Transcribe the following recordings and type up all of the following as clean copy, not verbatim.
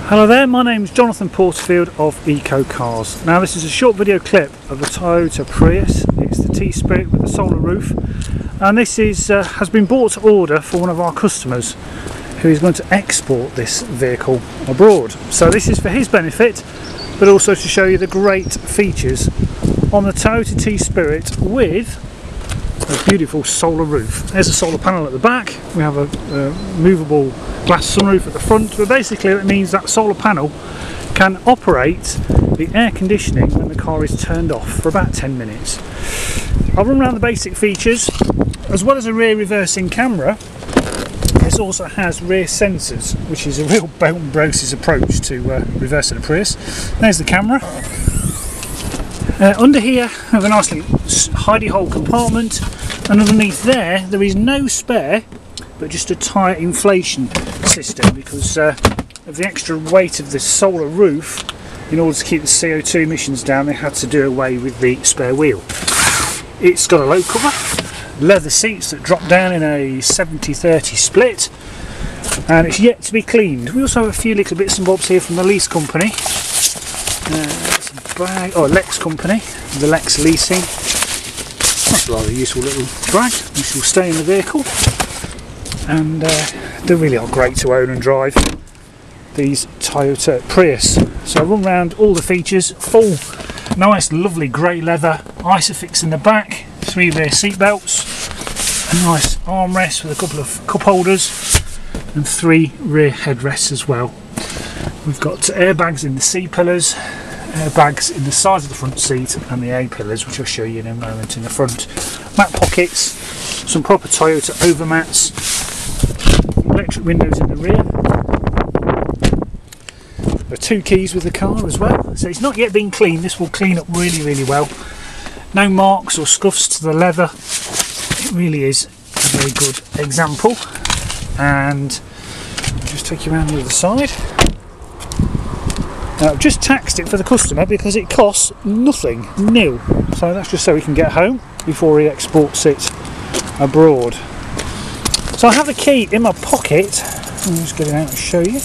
Hello there, my name is Jonathan Porterfield of Eco Cars. Now this is a short video clip of a Toyota Prius. It's the T Spirit with the solar roof, and this is has been bought to order for one of our customers who is going to export this vehicle abroad. So this is for his benefit, but also to show you the great features on the Toyota T Spirit with a beautiful solar roof. There's a solar panel at the back. We have a movable glass sunroof at the front, but basically it means that solar panel can operate the air conditioning when the car is turned off for about 10 minutes. I'll run around the basic features. As well as a rear reversing camera, this also has rear sensors, which is a real belt and braces approach to reversing a Prius. There's the camera. Under here I have a nice little hidey hole compartment, and underneath there is no spare but just a tyre inflation system because of the extra weight of the solar roof. In order to keep the CO2 emissions down, they had to do away with the spare wheel. It's got a load cover, leather seats that drop down in a 70-30 split, and it's yet to be cleaned. We also have a few little bits and bobs here from the lease company. Lex company, the Lex leasing. That's a rather useful little bag which will stay in the vehicle, and they really are great to own and drive, these Toyota Prius. So I'll run around all the features. Full nice lovely grey leather Isofix in the back, 3 rear seat belts, a nice armrest with a couple of cup holders and 3 rear headrests as well. We've got airbags in the C pillars, airbags in the sides of the front seat and the A pillars, which I'll show you in a moment in the front. Mat pockets, some proper Toyota overmats, electric windows in the rear. There are 2 keys with the car as well, so it's not yet been cleaned. This will clean up really well. No marks or scuffs to the leather. It really is a very good example. And I'll just take you around the other side. Now, I've just taxed it for the customer because it costs nothing, nil. So that's just so he can get home before he exports it abroad. So I have the key in my pocket. I'll just get it out and show you.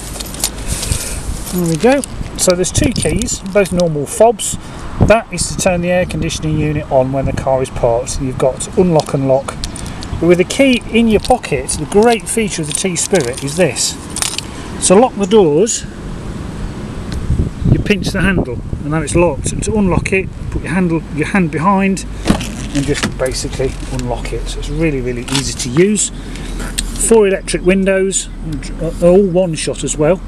There we go. So there's 2 keys, both normal fobs. That is to turn the air conditioning unit on when the car is parked. You've got unlock and lock. But with the key in your pocket, the great feature of the T Spirit is this. To lock the doors, you pinch the handle and now it's locked. And to unlock it, put your hand behind and just basically unlock it. So it's really easy to use. 4 electric windows, all one shot as well.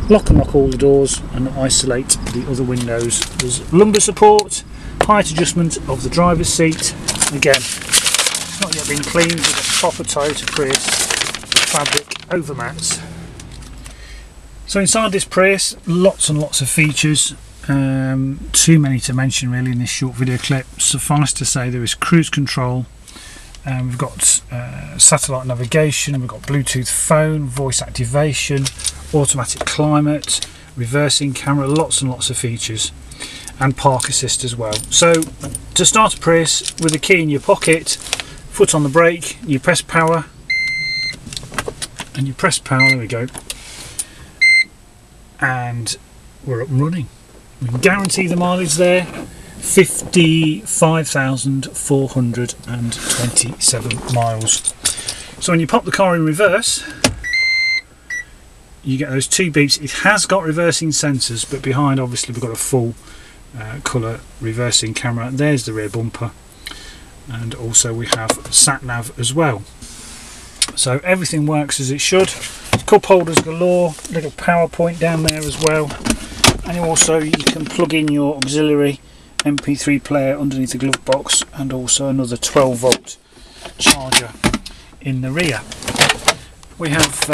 Lock and lock all the doors and isolate the other windows. There's lumbar support, height adjustment of the driver's seat. Again, it's not yet been cleaned with a proper Toyota Prius fabric overmats. So inside this Prius, lots and lots of features. Too many to mention really in this short video clip. Suffice to say there is cruise control. We've got satellite navigation, we've got Bluetooth phone, voice activation, automatic climate, reversing camera, lots and lots of features, and park assist as well. So to start a Prius with a key in your pocket, foot on the brake, you press power, and you press power, there we go, and we're up and running. We can guarantee the mileage there, 55,427 miles. So when you pop the car in reverse, you get those 2 beeps. It has got reversing sensors, but behind obviously we've got a full colour reversing camera. There's the rear bumper, and also we have sat nav as well. So everything works as it should. Cup holders galore, little power point down there as well, and you can plug in your auxiliary MP3 player underneath the glove box, and also another 12-volt charger in the rear. We have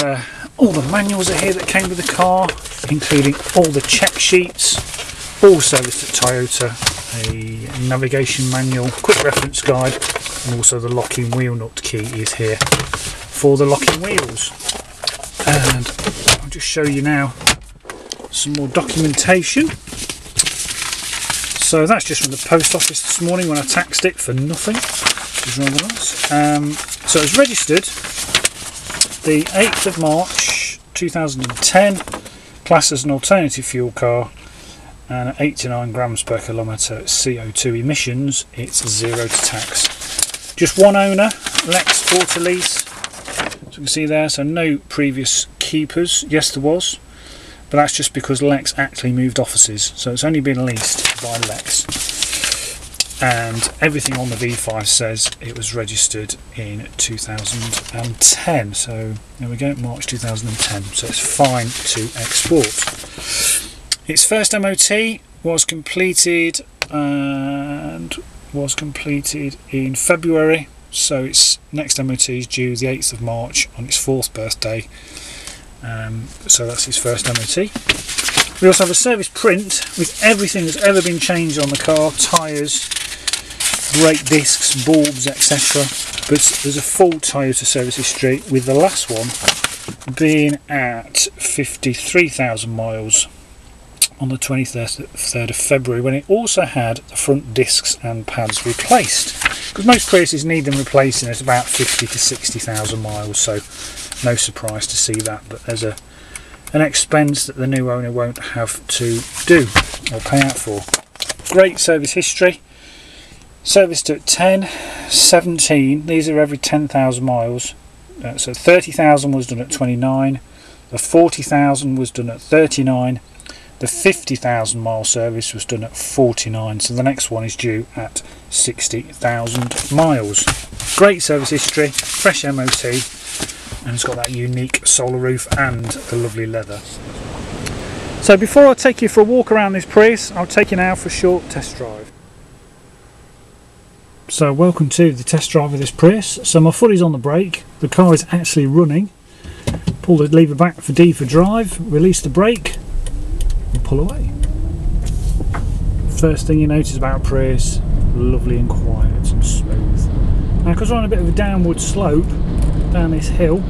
all the manuals are here that came with the car, including all the check sheets, all serviced at Toyota, a navigation manual, quick reference guide, and also the locking wheel nut key is here for the locking wheels. And I'll just show you now some more documentation. So that's just from the post office this morning when I taxed it for nothing, which is rather nice. So it's registered the 8th of March 2010, classed as an alternative fuel car, and at 89 grams per kilometre CO2 emissions, it's zero to tax. Just one owner, Lex Auto Lease, as you can see there, so no previous keepers. Yes, there was, but that's just because Lex actually moved offices, so it's only been leased by Lex. And everything on the V5 says it was registered in 2010, so there we go, March 2010, so it's fine to export. Its first MOT was completed in February, so its next MOT is due the 8th of March on its 4th birthday, so that's its first MOT. We also have a service print with everything that's ever been changed on the car, tyres, brake discs, bulbs, etc. But there's a full Toyota service history, with the last one being at 53,000 miles on the 23rd of February, when it also had the front discs and pads replaced. Because most Priuses need them replacing at about 50 to 60,000 miles, so no surprise to see that. But there's an expense that the new owner won't have to do or pay out for. Great service history. Serviced at 10, 17, these are every 10,000 miles, so 30,000 was done at 29, the 40,000 was done at 39, the 50,000 mile service was done at 49, so the next one is due at 60,000 miles. Great service history, fresh MOT, and it's got that unique solar roof and the lovely leather. So before I take you for a walk around this Prius, I'll take you now for a short test drive. So welcome to the test drive of this Prius. So my foot is on the brake, the car is actually running. Pull the lever back for D for drive, release the brake and pull away. First thing you notice about a Prius, lovely and quiet and smooth. Now because we're on a bit of a downward slope down this hill,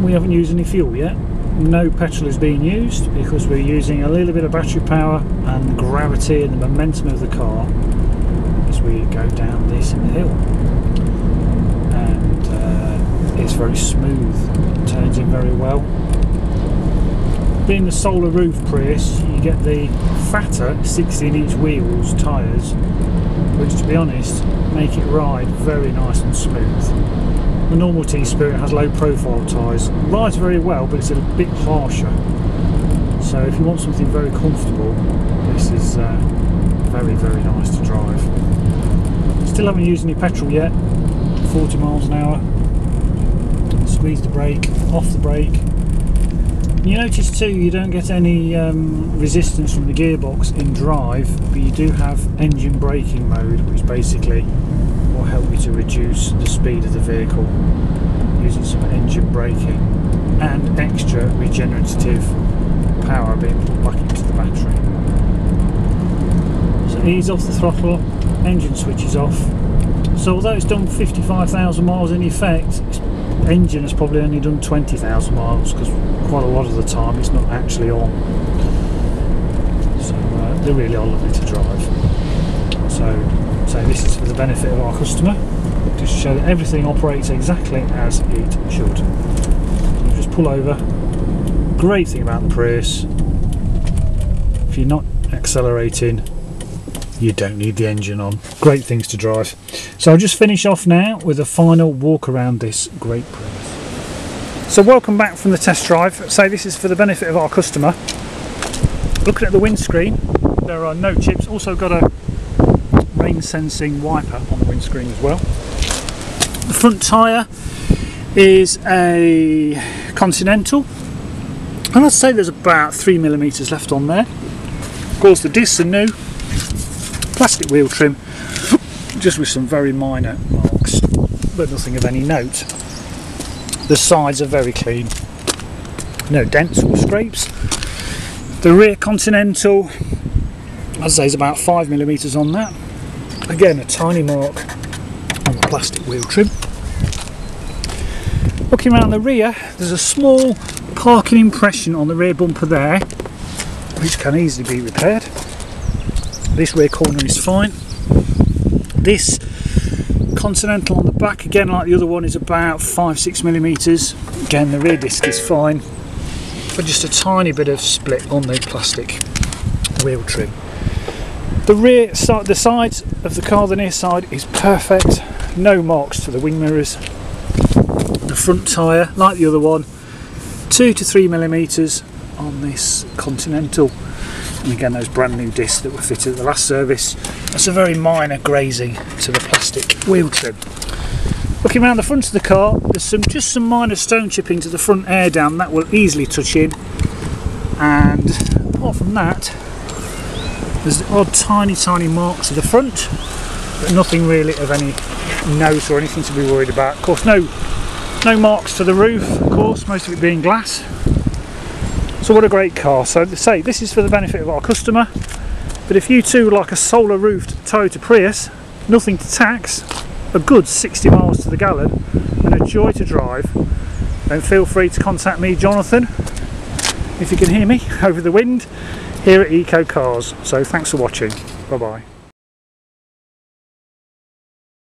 we haven't used any fuel yet. No petrol is being used because we're using a little bit of battery power and the gravity and the momentum of the car as we go down this hill, and it's very smooth, it turns in very well. Being the solar roof Prius, you get the fatter 16-inch wheels, tyres, which to be honest make it ride very nice and smooth. The normal T Spirit has low profile tyres, rides very well but it's a bit harsher, so if you want something very comfortable, this is very nice to drive. Still haven't used any petrol yet. 40 miles an hour. Squeeze the brake, off the brake. You notice too you don't get any resistance from the gearbox in drive, but you do have engine braking mode, which basically will help you to reduce the speed of the vehicle using some engine braking and extra regenerative power being put back into the battery. So ease off the throttle, engine switches off. So although it's done 55,000 miles in effect, its engine has probably only done 20,000 miles because quite a lot of the time it's not actually on. So they really are lovely to drive. So this is for the benefit of our customer, just to show that everything operates exactly as it should. You just pull over. Great thing about the Prius, if you're not accelerating, you don't need the engine on. Great things to drive. So I'll just finish off now with a final walk around this great Prius. So welcome back from the test drive. So this is for the benefit of our customer. Looking at the windscreen, there are no chips. Also got a rain sensing wiper on the windscreen as well. The front tyre is a Continental, and I'd say there's about 3mm left on there. Of course the discs are new. Plastic wheel trim, just with some very minor marks, but nothing of any note. The sides are very clean, no dents or scrapes. The rear Continental, I'd say, is about 5mm on that. Again, a tiny mark on the plastic wheel trim. Looking around the rear, there's a small parking impression on the rear bumper there, which can easily be repaired. This rear corner is fine. This Continental on the back, again like the other one, is about 5-6mm. Again, the rear disc is fine. but just a tiny bit of split on the plastic wheel trim. The rear side, the sides of the car, the near side is perfect, no marks to the wing mirrors. The front tyre, like the other one, 2 to 3 millimeters on this Continental, and again those brand new discs that were fitted at the last service. That's a very minor grazing to the plastic wheel trim. Looking around the front of the car, there's just some minor stone chipping to the front air dam that will easily touch in, and apart from that, there's the odd tiny marks to the front, but nothing really of any note or anything to be worried about. Of course, no marks to the roof, of course, most of it being glass. So what a great car. So to say, this is for the benefit of our customer, but if you too like a solar roofed Toyota Prius, nothing to tax, a good 60 miles to the gallon and a joy to drive, then feel free to contact me, Jonathan, if you can hear me over the wind, here at Eco Cars. So thanks for watching. Bye bye.